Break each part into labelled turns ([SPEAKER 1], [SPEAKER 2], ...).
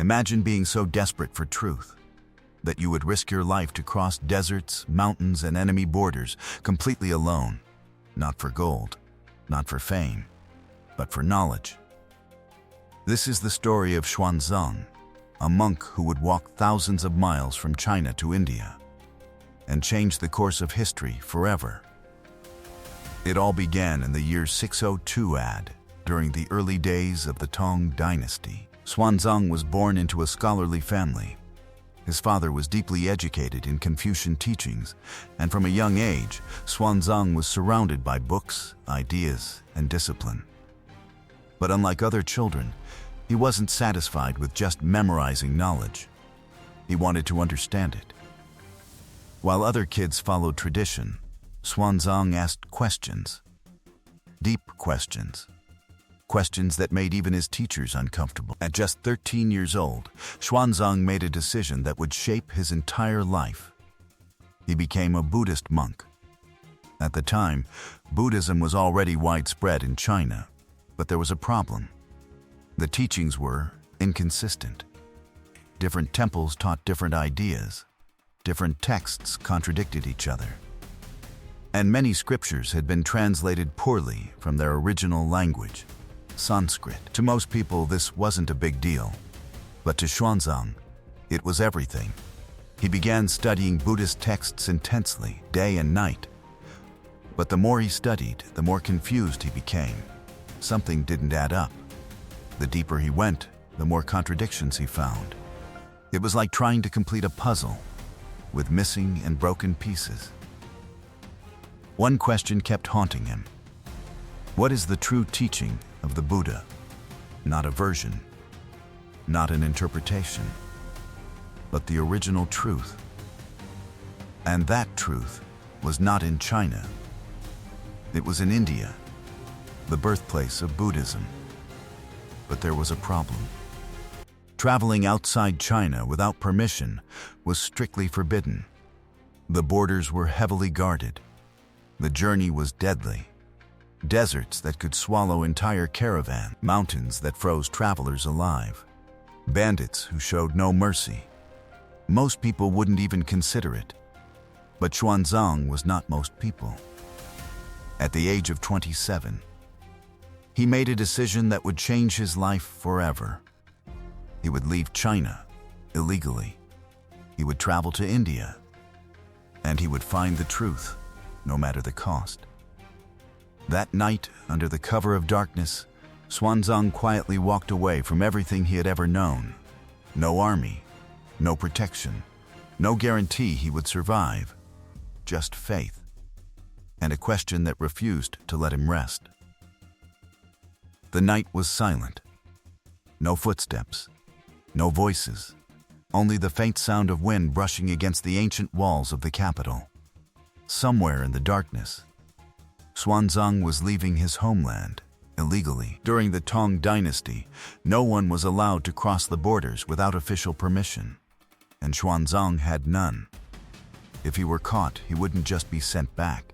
[SPEAKER 1] Imagine being so desperate for truth that you would risk your life to cross deserts, mountains, and enemy borders completely alone, not for gold, not for fame, but for knowledge. This is the story of Xuanzang, a monk who would walk thousands of miles from China to India and change the course of history forever. It all began in the year 602 AD, during the early days of the Tang Dynasty. Xuanzang was born into a scholarly family. His father was deeply educated in Confucian teachings, and from a young age, Xuanzang was surrounded by books, ideas, and discipline. But unlike other children, he wasn't satisfied with just memorizing knowledge. He wanted to understand it. While other kids followed tradition, Xuanzang asked questions. Deep questions. Questions that made even his teachers uncomfortable. At just 13 years old, Xuanzang made a decision that would shape his entire life. He became a Buddhist monk. At the time, Buddhism was already widespread in China, but there was a problem. The teachings were inconsistent. Different temples taught different ideas. Different texts contradicted each other. And many scriptures had been translated poorly from their original language, Sanskrit. To most people, this wasn't a big deal, but to Xuanzang, it was everything. He began studying Buddhist texts intensely, day and night. But the more he studied, the more confused he became. Something didn't add up. The deeper he went, the more contradictions he found. It was like trying to complete a puzzle with missing and broken pieces. One question kept haunting him. What is the true teaching of the Buddha? Not a version, not an interpretation, but the original truth. And that truth was not in China. It was in India, the birthplace of Buddhism. But there was a problem. Traveling outside China without permission was strictly forbidden. The borders were heavily guarded. The journey was deadly. Deserts that could swallow entire caravans, mountains that froze travelers alive, bandits who showed no mercy. Most people wouldn't even consider it. But Xuanzang was not most people. At the age of 27, he made a decision that would change his life forever. He would leave China illegally. He would travel to India, and he would find the truth, no matter the cost. That night, under the cover of darkness, Xuanzang quietly walked away from everything he had ever known. No army, no protection, no guarantee he would survive. Just faith, and a question that refused to let him rest. The night was silent. No footsteps, no voices, only the faint sound of wind brushing against the ancient walls of the capital. Somewhere in the darkness, Xuanzang was leaving his homeland illegally. During the Tang Dynasty, no one was allowed to cross the borders without official permission, and Xuanzang had none. If he were caught, he wouldn't just be sent back.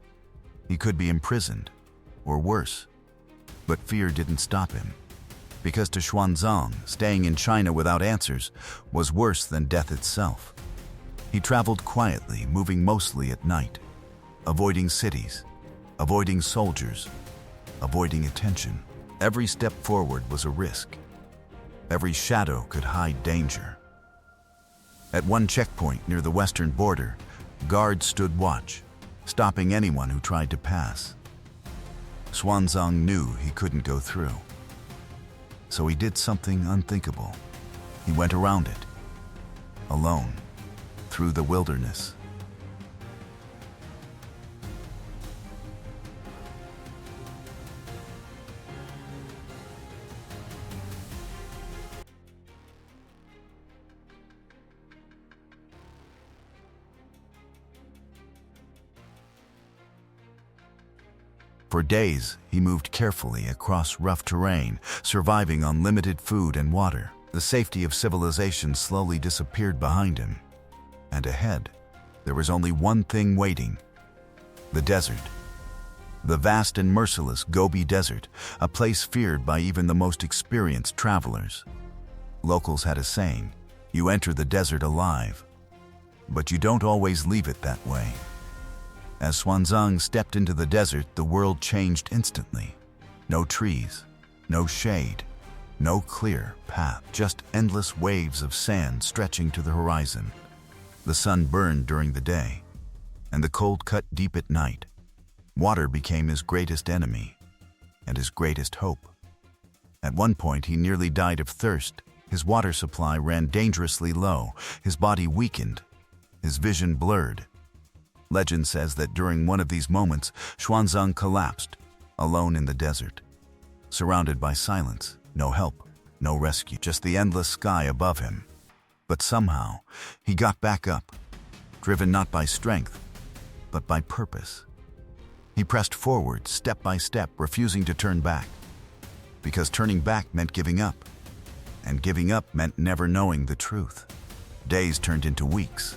[SPEAKER 1] He could be imprisoned, or worse. But fear didn't stop him, because to Xuanzang, staying in China without answers was worse than death itself. He traveled quietly, moving mostly at night, avoiding cities, avoiding soldiers, avoiding attention. Every step forward was a risk. Every shadow could hide danger. At one checkpoint near the western border, guards stood watch, stopping anyone who tried to pass. Xuanzang knew he couldn't go through. So he did something unthinkable. He went around it, alone, through the wilderness. For days, he moved carefully across rough terrain, surviving on limited food and water. The safety of civilization slowly disappeared behind him. And ahead, there was only one thing waiting: the desert. The vast and merciless Gobi Desert, a place feared by even the most experienced travelers. Locals had a saying, "You enter the desert alive." But you don't always leave it that way. As Xuanzang stepped into the desert, the world changed instantly. No trees, no shade, no clear path, just endless waves of sand stretching to the horizon. The sun burned during the day, and the cold cut deep at night. Water became his greatest enemy and his greatest hope. At one point, he nearly died of thirst. His water supply ran dangerously low, his body weakened, his vision blurred. Legend says that during one of these moments, Xuanzang collapsed, alone in the desert, surrounded by silence, no help, no rescue, just the endless sky above him. But somehow, he got back up, driven not by strength, but by purpose. He pressed forward, step by step, refusing to turn back, because turning back meant giving up, and giving up meant never knowing the truth. Days turned into weeks.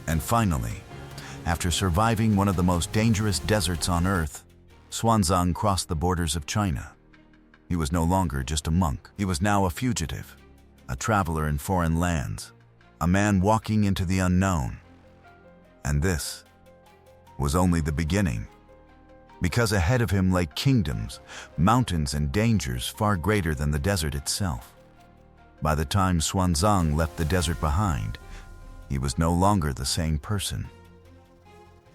[SPEAKER 1] And finally, after surviving one of the most dangerous deserts on Earth, Xuanzang crossed the borders of China. He was no longer just a monk. He was now a fugitive, a traveler in foreign lands, a man walking into the unknown. And this was only the beginning, because ahead of him lay kingdoms, mountains, and dangers far greater than the desert itself. By the time Xuanzang left the desert behind, he was no longer the same person.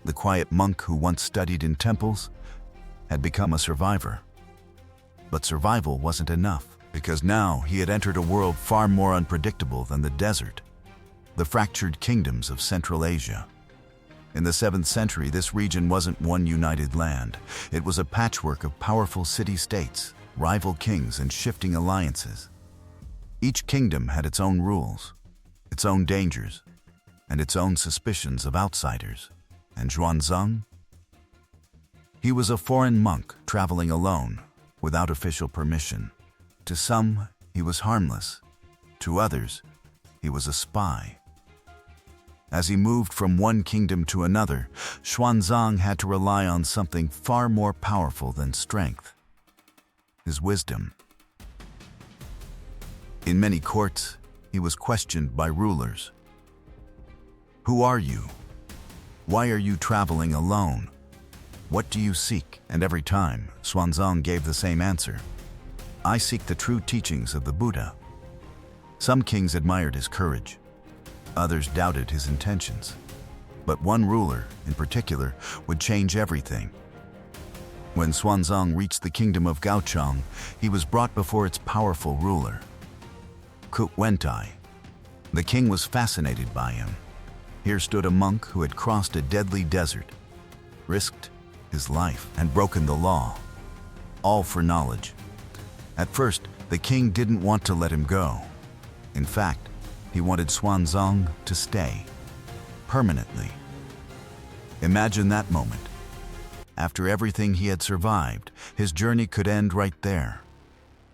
[SPEAKER 1] The quiet monk who once studied in temples had become a survivor. But survival wasn't enough, because now he had entered a world far more unpredictable than the desert, the fractured kingdoms of Central Asia. In the 7th century, this region wasn't one united land. It was a patchwork of powerful city-states, rival kings, and shifting alliances. Each kingdom had its own rules, its own dangers, and its own suspicions of outsiders. And Xuanzang? He was a foreign monk traveling alone, without official permission. To some, he was harmless. To others, he was a spy. As he moved from one kingdom to another, Xuanzang had to rely on something far more powerful than strength: his wisdom. In many courts, he was questioned by rulers. Who are you? Why are you traveling alone? What do you seek? And every time, Xuanzang gave the same answer: I seek the true teachings of the Buddha. Some kings admired his courage. Others doubted his intentions. But one ruler, in particular, would change everything. When Xuanzang reached the kingdom of Gaochang, he was brought before its powerful ruler, Xuanzang. The king was fascinated by him. Here stood a monk who had crossed a deadly desert, risked his life, and broken the law, all for knowledge. At first, the king didn't want to let him go. In fact, he wanted Xuanzang to stay, permanently. Imagine that moment. After everything he had survived, his journey could end right there.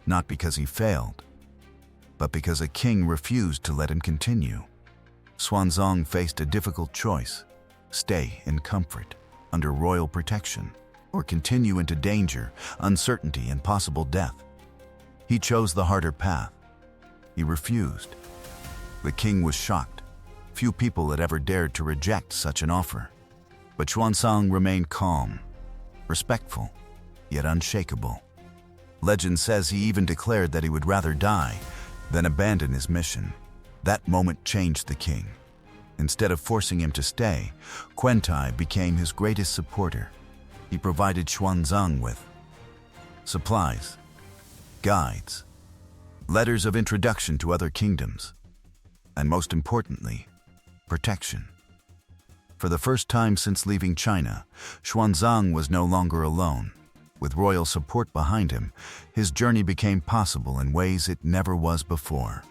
[SPEAKER 1] Not because he failed, but because a king refused to let him continue. Xuanzang faced a difficult choice: stay in comfort, under royal protection, or continue into danger, uncertainty, and possible death. He chose the harder path. He refused. The king was shocked. Few people had ever dared to reject such an offer. But Xuanzang remained calm, respectful, yet unshakable. Legend says he even declared that he would rather die than abandon his mission. That moment changed the king. Instead of forcing him to stay, Xuanzang became his greatest supporter. He provided Xuanzang with supplies, guides, letters of introduction to other kingdoms, and most importantly, protection. For the first time since leaving China, Xuanzang was no longer alone. With royal support behind him, his journey became possible in ways it never was before.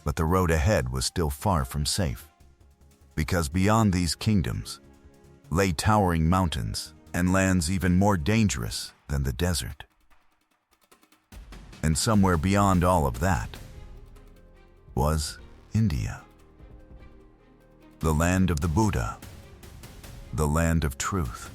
[SPEAKER 1] But the road ahead was still far from safe, because beyond these kingdoms lay towering mountains and lands even more dangerous than the desert. And somewhere beyond all of that was India, the land of the Buddha, the land of truth.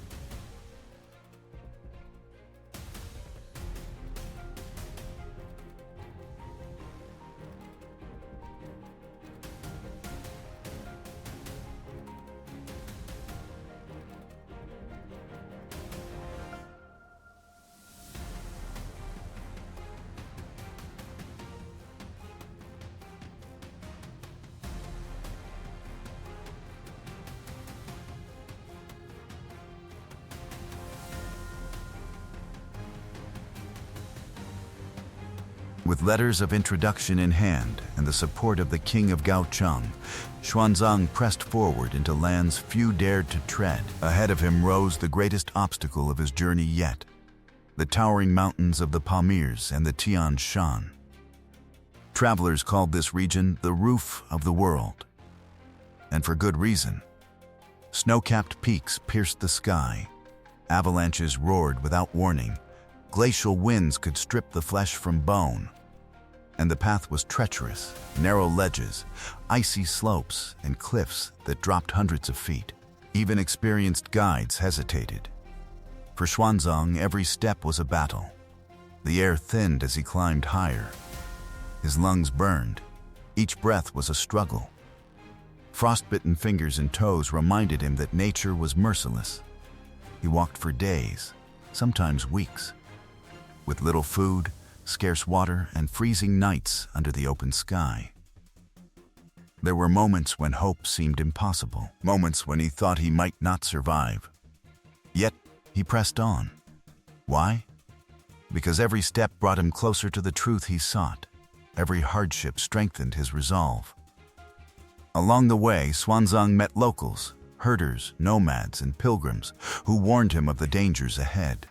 [SPEAKER 1] With letters of introduction in hand and the support of the king of Gaocheng, Xuanzang pressed forward into lands few dared to tread. Ahead of him rose the greatest obstacle of his journey yet, the towering mountains of the Pamirs and the Tian Shan. Travelers called this region the roof of the world, and for good reason. Snow-capped peaks pierced the sky, avalanches roared without warning, glacial winds could strip the flesh from bone, and the path was treacherous, narrow ledges, icy slopes, and cliffs that dropped hundreds of feet. Even experienced guides hesitated. For Xuanzang, every step was a battle. The air thinned as he climbed higher. His lungs burned. Each breath was a struggle. Frostbitten fingers and toes reminded him that nature was merciless. He walked for days, sometimes weeks, with little food, scarce water, and freezing nights under the open sky. There were moments when hope seemed impossible, moments when he thought he might not survive. Yet, he pressed on. Why? Because every step brought him closer to the truth he sought. Every hardship strengthened his resolve. Along the way, Xuanzang met locals, herders, nomads, and pilgrims who warned him of the dangers ahead.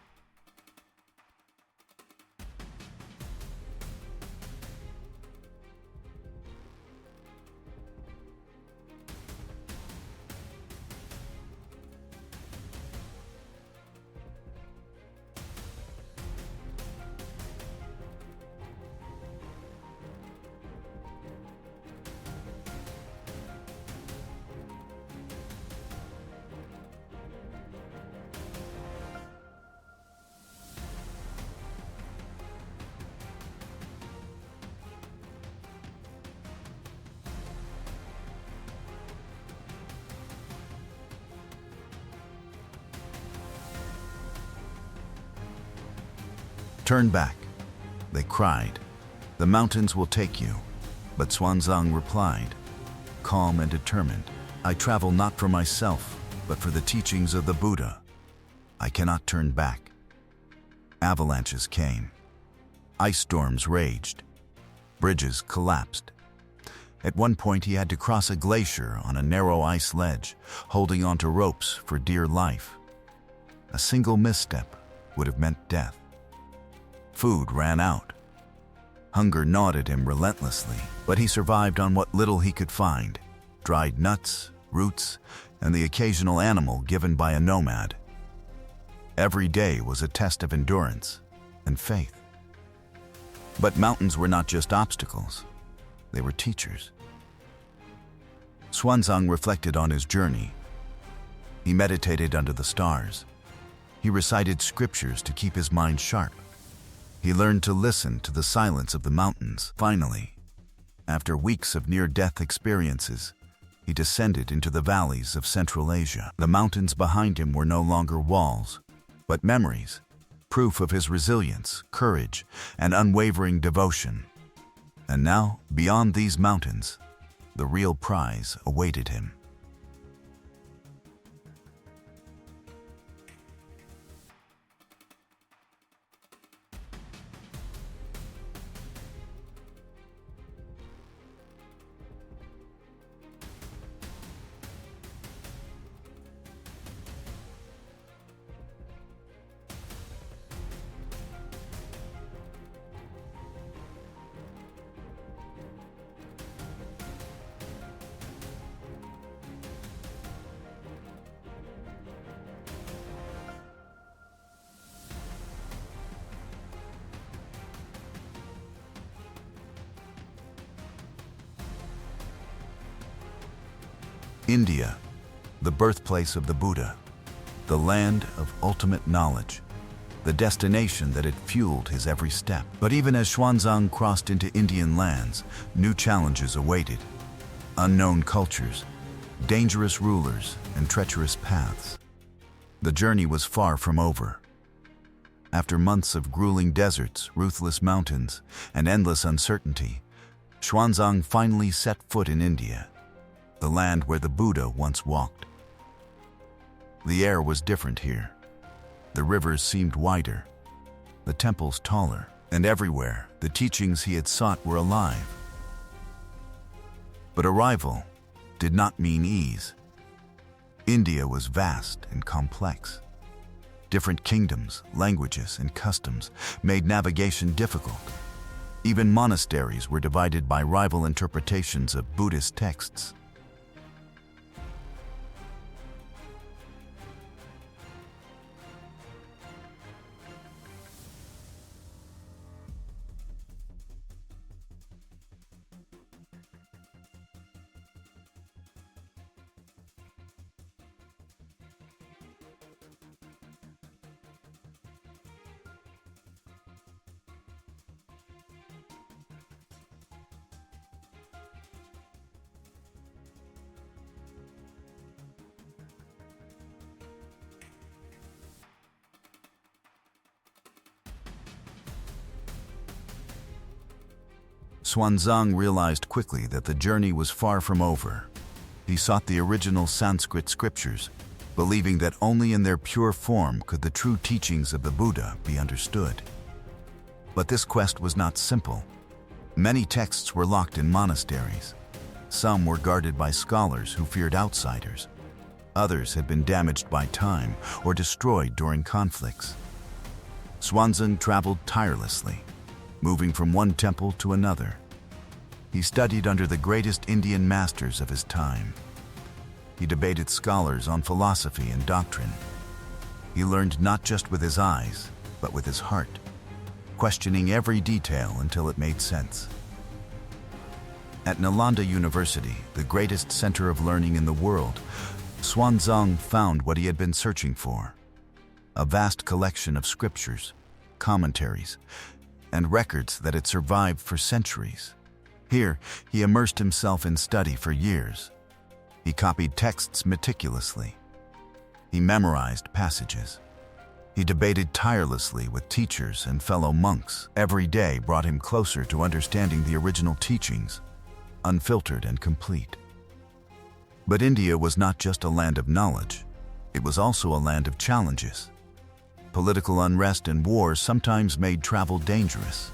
[SPEAKER 1] "Turn back," they cried. "The mountains will take you." But Xuanzang replied, calm and determined, "I travel not for myself, but for the teachings of the Buddha. I cannot turn back." Avalanches came. Ice storms raged. Bridges collapsed. At one point, he had to cross a glacier on a narrow ice ledge, holding onto ropes for dear life. A single misstep would have meant death. Food ran out. Hunger gnawed at him relentlessly, but he survived on what little he could find: dried nuts, roots, and the occasional animal given by a nomad. Every day was a test of endurance and faith. But mountains were not just obstacles. They were teachers. Xuanzang reflected on his journey. He meditated under the stars. He recited scriptures to keep his mind sharp. He learned to listen to the silence of the mountains. Finally, after weeks of near-death experiences, he descended into the valleys of Central Asia. The mountains behind him were no longer walls, but memories, proof of his resilience, courage, and unwavering devotion. And now, beyond these mountains, the real prize awaited him. India, the birthplace of the Buddha, the land of ultimate knowledge, the destination that had fueled his every step. But even as Xuanzang crossed into Indian lands, new challenges awaited. Unknown cultures, dangerous rulers, and treacherous paths. The journey was far from over. After months of grueling deserts, ruthless mountains, and endless uncertainty, Xuanzang finally set foot in India, the land where the Buddha once walked. The air was different here. The rivers seemed wider, the temples taller, and everywhere the teachings he had sought were alive. But arrival did not mean ease. India was vast and complex. Different kingdoms, languages, and customs made navigation difficult. Even monasteries were divided by rival interpretations of Buddhist texts. Xuanzang realized quickly that the journey was far from over. He sought the original Sanskrit scriptures, believing that only in their pure form could the true teachings of the Buddha be understood. But this quest was not simple. Many texts were locked in monasteries. Some were guarded by scholars who feared outsiders. Others had been damaged by time or destroyed during conflicts. Xuanzang traveled tirelessly, moving from one temple to another. He studied under the greatest Indian masters of his time. He debated scholars on philosophy and doctrine. He learned not just with his eyes, but with his heart, questioning every detail until it made sense. At Nalanda University, the greatest center of learning in the world, Xuanzang found what he had been searching for: a vast collection of scriptures, commentaries, and records that had survived for centuries. Here, he immersed himself in study for years. He copied texts meticulously. He memorized passages. He debated tirelessly with teachers and fellow monks. Every day brought him closer to understanding the original teachings, unfiltered and complete. But India was not just a land of knowledge. It was also a land of challenges. Political unrest and wars sometimes made travel dangerous.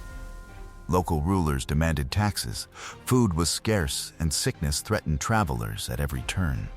[SPEAKER 1] Local rulers demanded taxes, food was scarce, and sickness threatened travelers at every turn.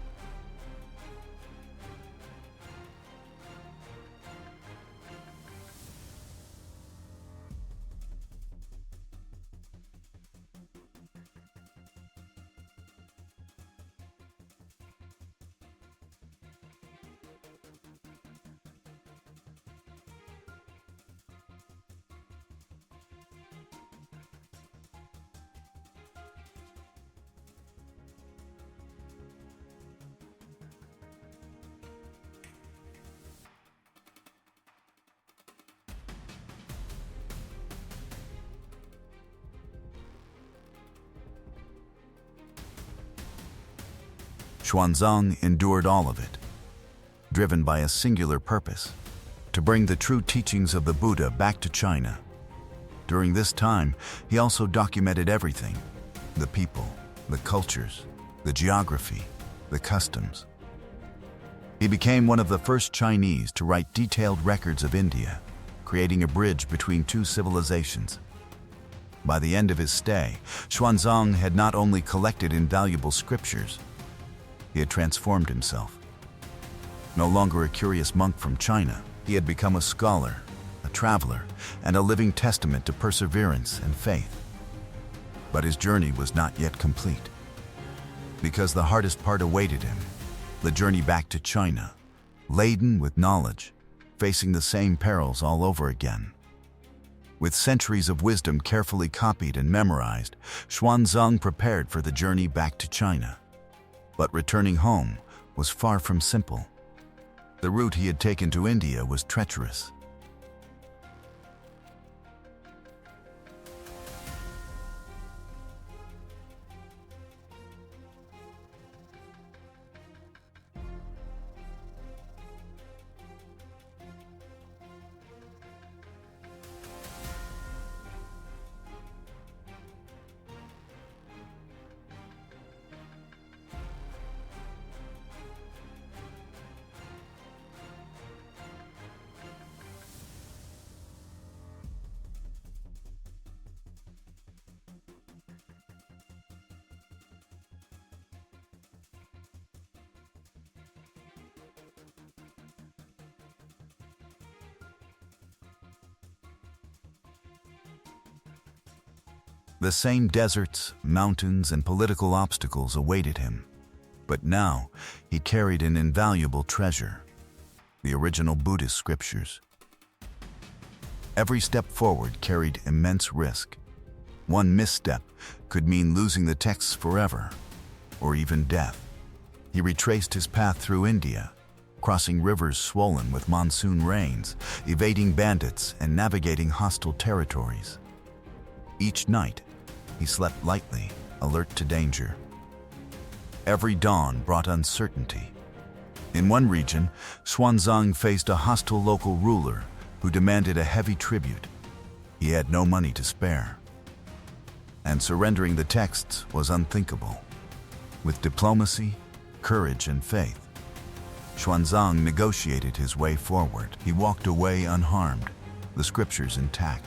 [SPEAKER 1] Xuanzang endured all of it, driven by a singular purpose: to bring the true teachings of the Buddha back to China. During this time, he also documented everything: the people, the cultures, the geography, the customs. He became one of the first Chinese to write detailed records of India, creating a bridge between two civilizations. By the end of his stay, Xuanzang had not only collected invaluable scriptures, he had transformed himself. No longer a curious monk from China, he had become a scholar, a traveler, and a living testament to perseverance and faith. But his journey was not yet complete, because the hardest part awaited him: the journey back to China, laden with knowledge, facing the same perils all over again. With centuries of wisdom carefully copied and memorized, Xuanzang prepared for the journey back to China. But returning home was far from simple. The route he had taken to India was treacherous. The same deserts, mountains, and political obstacles awaited him. But now, he carried an invaluable treasure: the original Buddhist scriptures. Every step forward carried immense risk. One misstep could mean losing the texts forever, or even death. He retraced his path through India, crossing rivers swollen with monsoon rains, evading bandits, and navigating hostile territories. Each night, he slept lightly, alert to danger. Every dawn brought uncertainty. In one region, Xuanzang faced a hostile local ruler who demanded a heavy tribute. He had no money to spare, and surrendering the texts was unthinkable. With diplomacy, courage, and faith, Xuanzang negotiated his way forward. He walked away unharmed, the scriptures intact.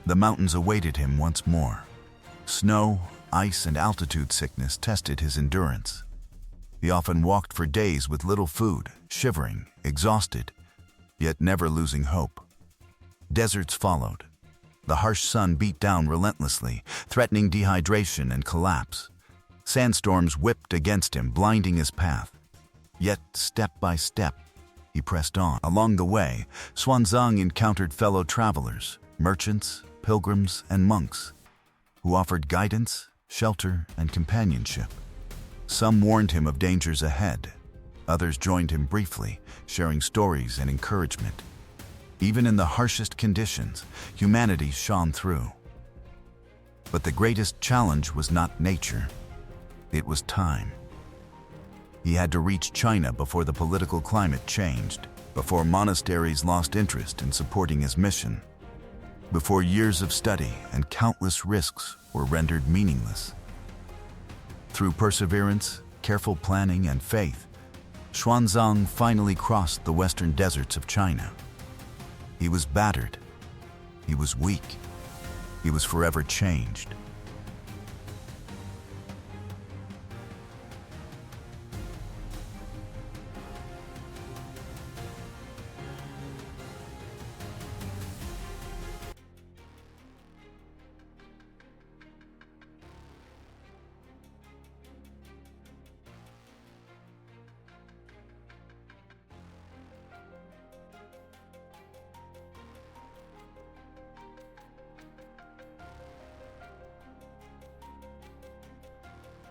[SPEAKER 1] The mountains awaited him once more. Snow, ice, and altitude sickness tested his endurance. He often walked for days with little food, shivering, exhausted, yet never losing hope. Deserts followed. The harsh sun beat down relentlessly, threatening dehydration and collapse. Sandstorms whipped against him, blinding his path. Yet, step by step, he pressed on. Along the way, Xuanzang encountered fellow travelers, merchants, pilgrims, and monks, who offered guidance, shelter, and companionship. Some warned him of dangers ahead. Others joined him briefly, sharing stories and encouragement. Even in the harshest conditions, humanity shone through. But the greatest challenge was not nature. It was time. He had to reach China before the political climate changed, before monasteries lost interest in supporting his mission, before years of study and countless risks were rendered meaningless. Through perseverance, careful planning, and faith, Xuanzang finally crossed the western deserts of China. He was battered. He was weak. He was forever changed.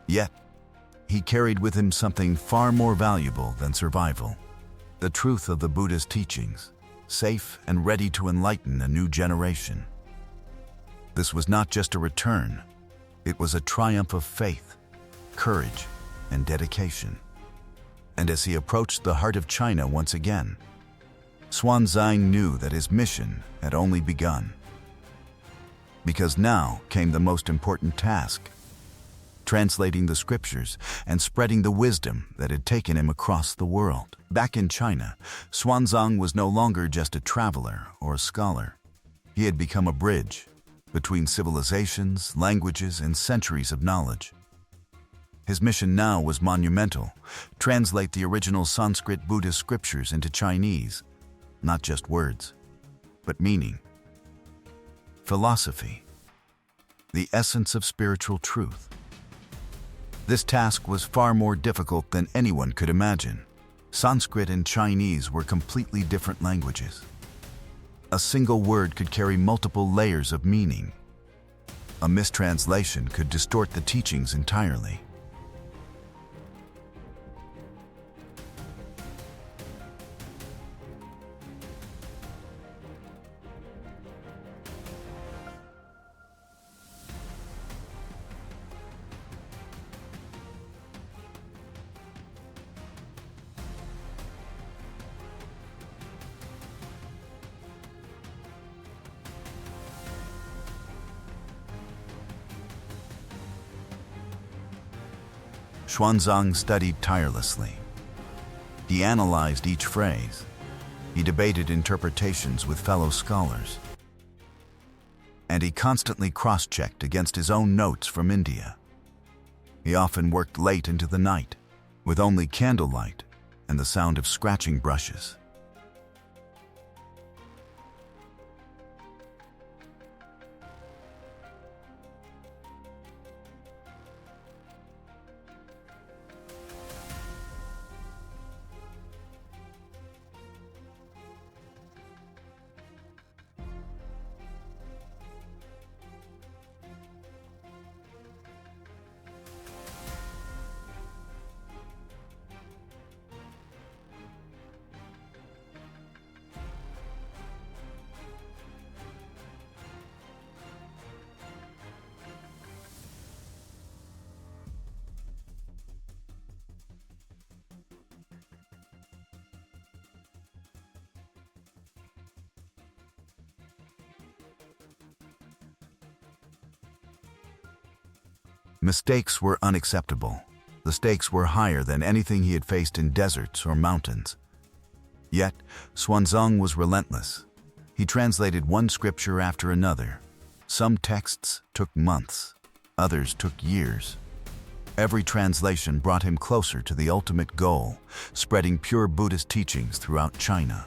[SPEAKER 1] Yet, he carried with him something far more valuable than survival: the truth of the Buddha's teachings, safe and ready to enlighten a new generation. This was not just a return, it was a triumph of faith, courage, and dedication. And as he approached the heart of China once again, Xuanzang knew that his mission had only begun. Because now came the most important task: translating the scriptures and spreading the wisdom that had taken him across the world. Back in China, Xuanzang was no longer just a traveler or a scholar. He had become a bridge between civilizations, languages, and centuries of knowledge. His mission now was monumental: translate the original Sanskrit Buddhist scriptures into Chinese, not just words, but meaning, philosophy, the essence of spiritual truth. This task was far more difficult than anyone could imagine. Sanskrit and Chinese were completely different languages. A single word could carry multiple layers of meaning. A mistranslation could distort the teachings entirely. Xuanzang studied tirelessly. He analyzed each phrase. He debated interpretations with fellow scholars. And he constantly cross-checked against his own notes from India. He often worked late into the night, with only candlelight and the sound of scratching brushes. Mistakes were unacceptable. The stakes were higher than anything he had faced in deserts or mountains. Yet, Xuanzang was relentless. He translated one scripture after another. Some texts took months, others took years. Every translation brought him closer to the ultimate goal: spreading pure Buddhist teachings throughout China.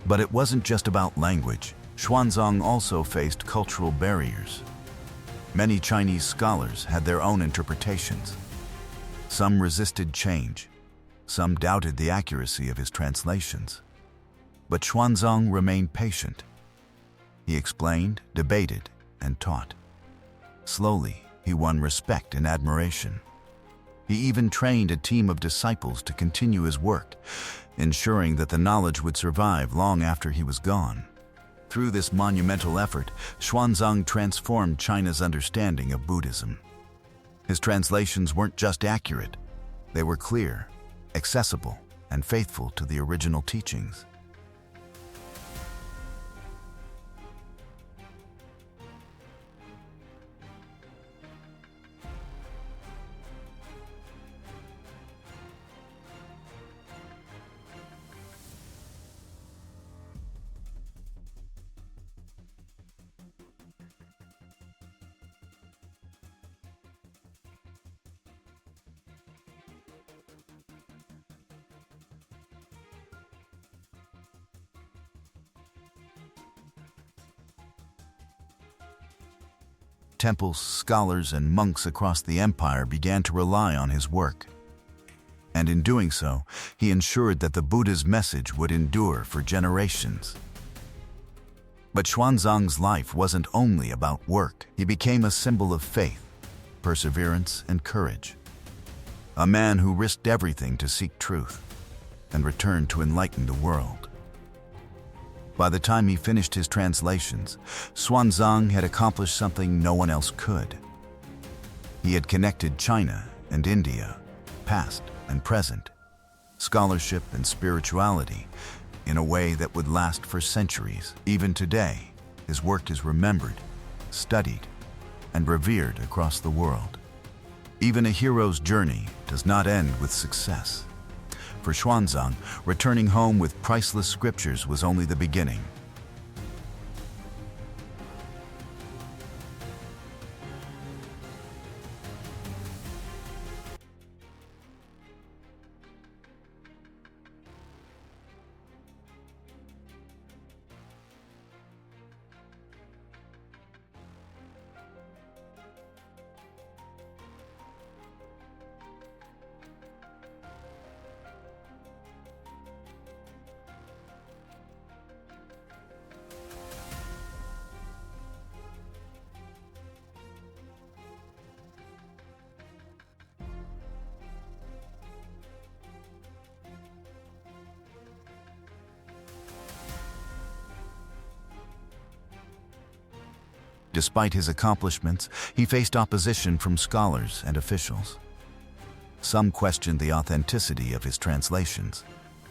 [SPEAKER 1] But it wasn't just about language. Xuanzang also faced cultural barriers. Many Chinese scholars had their own interpretations. Some resisted change. Some doubted the accuracy of his translations. But Xuanzang remained patient. He explained, debated, and taught. Slowly, he won respect and admiration. He even trained a team of disciples to continue his work, ensuring that the knowledge would survive long after he was gone. Through this monumental effort, Xuanzang transformed China's understanding of Buddhism. His translations weren't just accurate, they were clear, accessible, and faithful to the original teachings. temples, scholars, and monks across the empire began to rely on his work. And in doing so, he ensured that the Buddha's message would endure for generations. But Xuanzang's life wasn't only about work. He became a symbol of faith, perseverance, and courage. A man who risked everything to seek truth and returned to enlighten the world. By the time he finished his translations, Xuanzang had accomplished something no one else could. He had connected China and India, past and present, scholarship and spirituality, in a way that would last for centuries. Even today, his work is remembered, studied, and revered across the world. Even a hero's journey does not end with success. For Xuanzang, returning home with priceless scriptures was only the beginning. Despite his accomplishments, he faced opposition from scholars and officials. Some questioned the authenticity of his translations.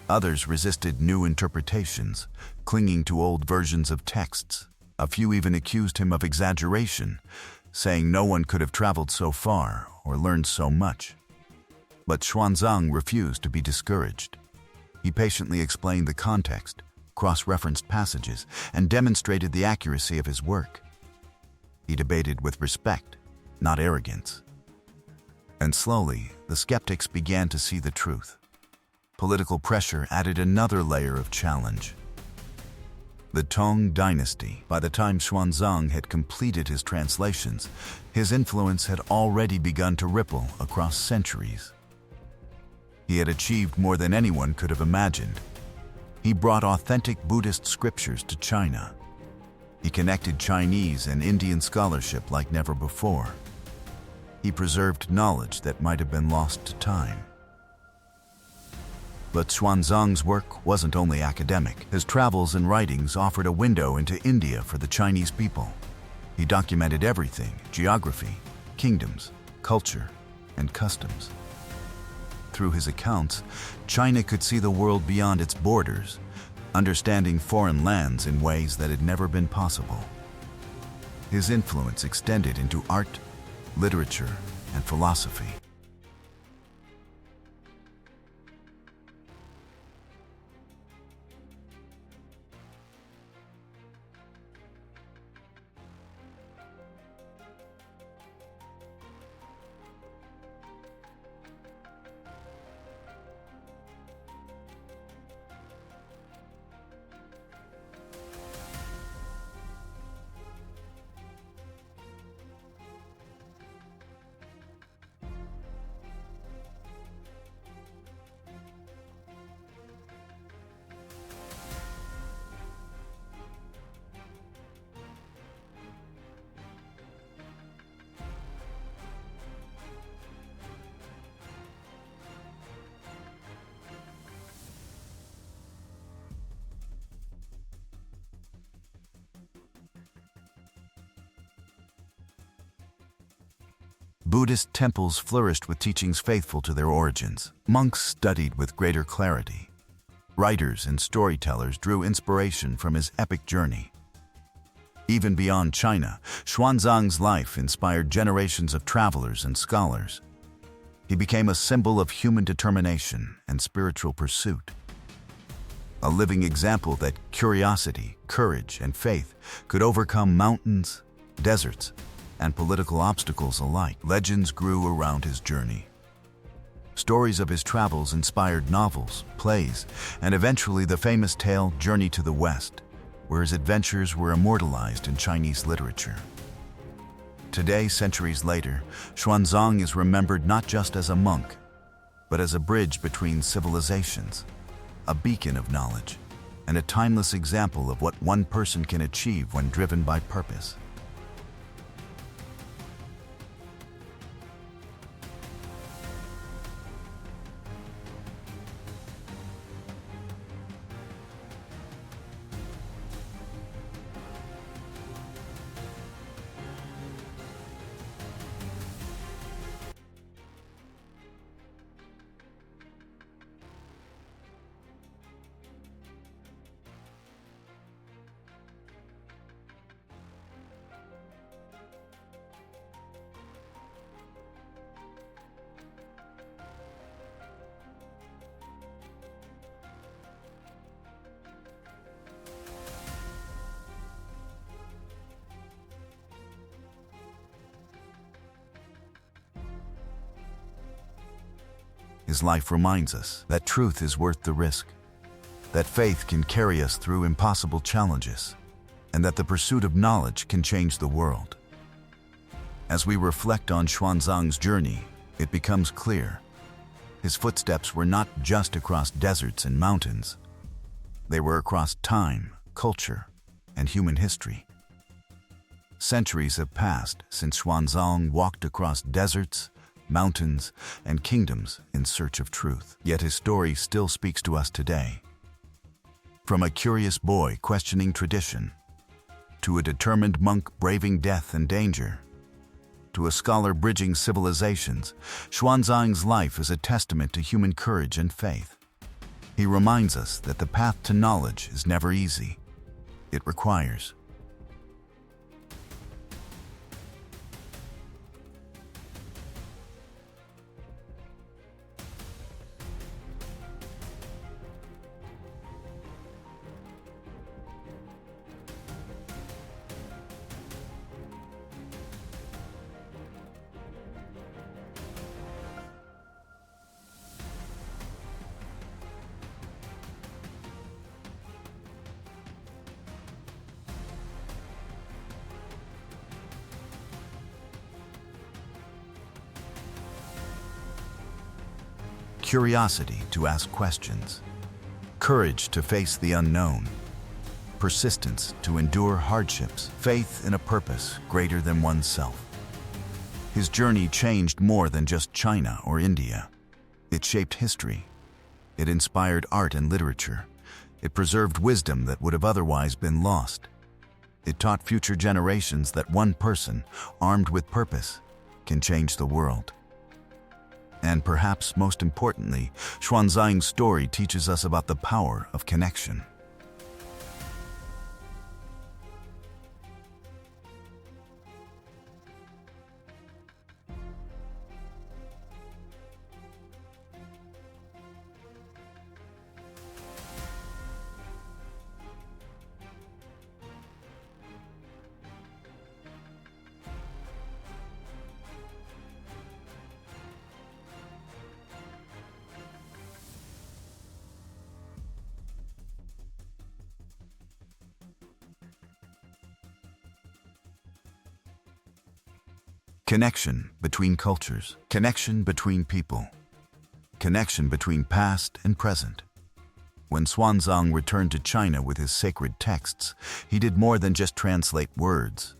[SPEAKER 1] Others resisted new interpretations, clinging to old versions of texts. A few even accused him of exaggeration, saying no one could have traveled so far or learned so much. But Xuanzang refused to be discouraged. He patiently explained the context, cross-referenced passages, and demonstrated the accuracy of his work. He debated with respect, not arrogance. And slowly, the skeptics began to see the truth. Political pressure added another layer of challenge. The Tang Dynasty. By the time Xuanzang had completed his translations, his influence had already begun to ripple across centuries. He had achieved more than anyone could have imagined. He brought authentic Buddhist scriptures to China. He connected Chinese and Indian scholarship like never before. He preserved knowledge that might have been lost to time. But Xuanzang's work wasn't only academic. His travels and writings offered a window into India for the Chinese people. He documented everything: geography, kingdoms, culture, and customs. Through his accounts, China could see the world beyond its borders, understanding foreign lands in ways that had never been possible. His influence extended into art, literature, and philosophy. Buddhist temples flourished with teachings faithful to their origins. Monks studied with greater clarity. Writers and storytellers drew inspiration from his epic journey. Even beyond China, Xuanzang's life inspired generations of travelers and scholars. He became a symbol of human determination and spiritual pursuit. A living example that curiosity, courage, and faith could overcome mountains, deserts, and political obstacles alike. Legends grew around his journey. Stories of his travels inspired novels, plays, and eventually the famous tale Journey to the West, where his adventures were immortalized in Chinese literature. Today, centuries later, Xuanzang is remembered not just as a monk, but as a bridge between civilizations, a beacon of knowledge, and a timeless example of what one person can achieve when driven by purpose. His life reminds us that truth is worth the risk, that faith can carry us through impossible challenges, and that the pursuit of knowledge can change the world. As we reflect on Xuanzang's journey, it becomes clear his footsteps were not just across deserts and mountains. They were across time, culture, and human history. Centuries have passed since Xuanzang walked across deserts, mountains, and kingdoms in search of truth. Yet his story still speaks to us today. From a curious boy questioning tradition, to a determined monk braving death and danger, to a scholar bridging civilizations, Xuanzang's life is a testament to human courage and faith. He reminds us that the path to knowledge is never easy. It requires curiosity to ask questions, courage to face the unknown, persistence to endure hardships, faith in a purpose greater than oneself. His journey changed more than just China or India. It shaped history. It inspired art and literature. It preserved wisdom that would have otherwise been lost. It taught future generations that one person, armed with purpose, can change the world. And perhaps most importantly, Xuanzang's story teaches us about the power of connection. Connection between cultures, connection between people, connection between past and present. When Xuanzang returned to China with his sacred texts, he did more than just translate words.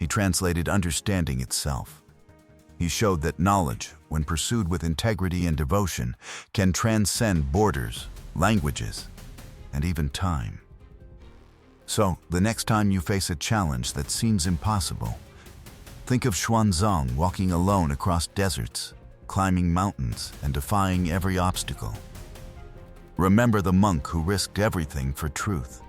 [SPEAKER 1] He translated understanding itself. He showed that knowledge, when pursued with integrity and devotion, can transcend borders, languages, and even time. So, the next time you face a challenge that seems impossible, think of Xuanzang walking alone across deserts, climbing mountains, and defying every obstacle. Remember the monk who risked everything for truth.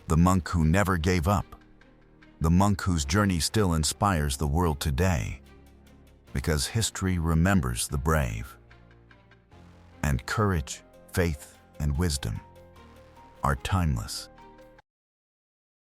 [SPEAKER 1] The monk who never gave up. The monk whose journey still inspires the world today. Because history remembers the brave. And courage, faith, and wisdom are timeless.